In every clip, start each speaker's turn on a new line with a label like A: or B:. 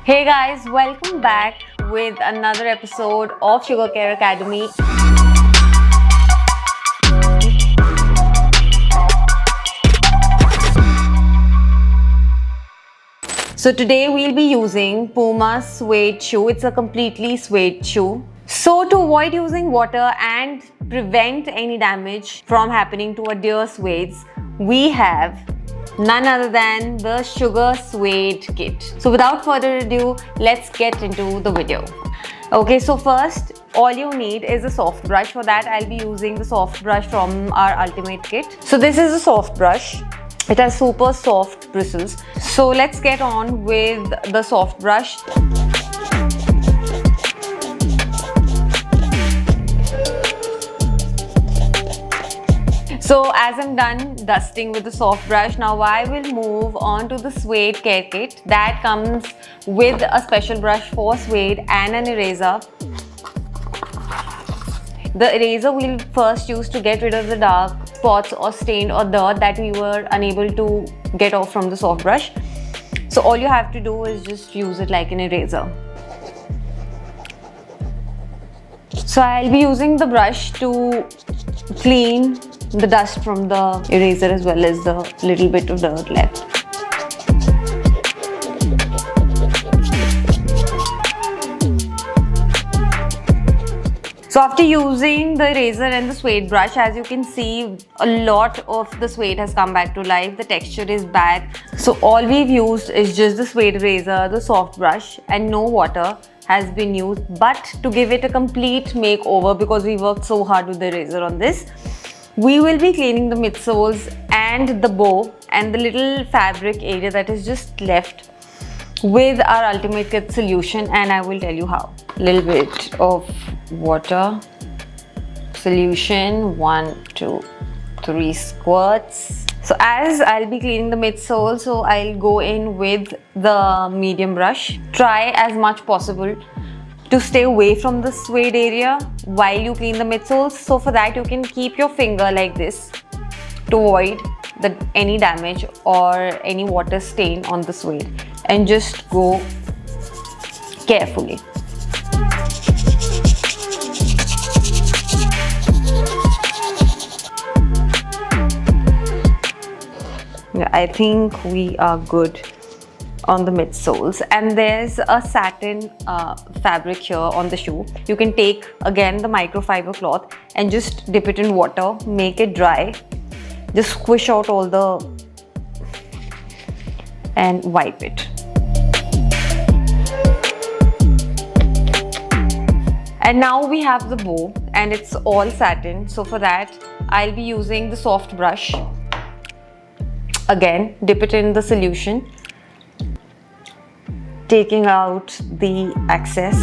A: Hey guys, welcome back with another episode of Sugar Care Academy. So today we'll be using Puma's suede shoe. It's a completely suede shoe. So to avoid using water and prevent any damage from happening to our dear suedes, we have none other than the SHOEGR Suede Kit. So without further ado, let's get into the video. Okay, so first all you need is a soft brush. For that I'll be using the soft brush from our ultimate kit. So this is a soft brush. It has super soft bristles. So let's get on with the soft brush. So as I'm done dusting with the soft brush, now I will move on to the suede care kit that comes with a special brush for suede and an eraser. The eraser we'll first use to get rid of the dark spots or stain or dirt that we were unable to get off from the soft brush. So all you have to do is just use it like an eraser. So I'll be using the brush to clean the dust from the eraser as well as the little bit of dirt left. So after using the eraser and the suede brush, as you can see, a lot of the suede has come back to life. The texture is back. So all we've used is just the suede eraser, the soft brush, and no water has been used. But to give it a complete makeover, because we worked so hard with the eraser on this, we will be cleaning the midsoles and the bow and the little fabric area that is just left with our ultimate kit solution, and I will tell you how. Little bit of water, solution, 1, 2, 3 squirts. So as I'll be cleaning the midsole, so I'll go in with the medium brush. Try as much possible to stay away from the suede area while you clean the midsoles. So for that you can keep your finger like this to avoid any damage or any water stain on the suede, and just go carefully. Yeah, I think we are good on the midsoles, and there's a satin fabric here on the shoe. You can take again the microfiber cloth and just dip it in water, make it dry, just squish out all the and wipe it. And now we have the bow and it's all satin. So for that I'll be using the soft brush. Again, dip it in the solution, taking out the excess.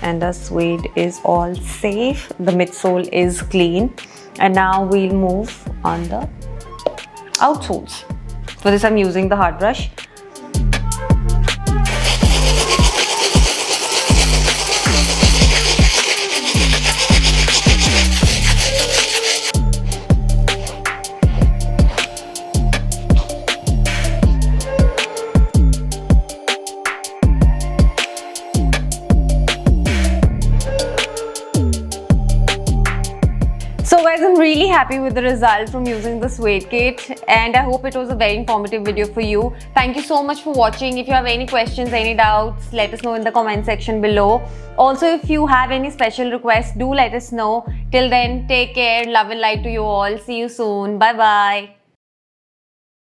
A: And the suede is all safe. The midsole is clean. And now we'll move on the outsoles. For this I'm using the hard brush. So guys, I'm really happy with the result from using the suede kit, and I hope it was a very informative video for you. Thank you so much for watching. If you have any questions, any doubts, let us know in the comment section below. Also, if you have any special requests, do let us know. Till then, take care, love and light to you all. See you soon. Bye bye.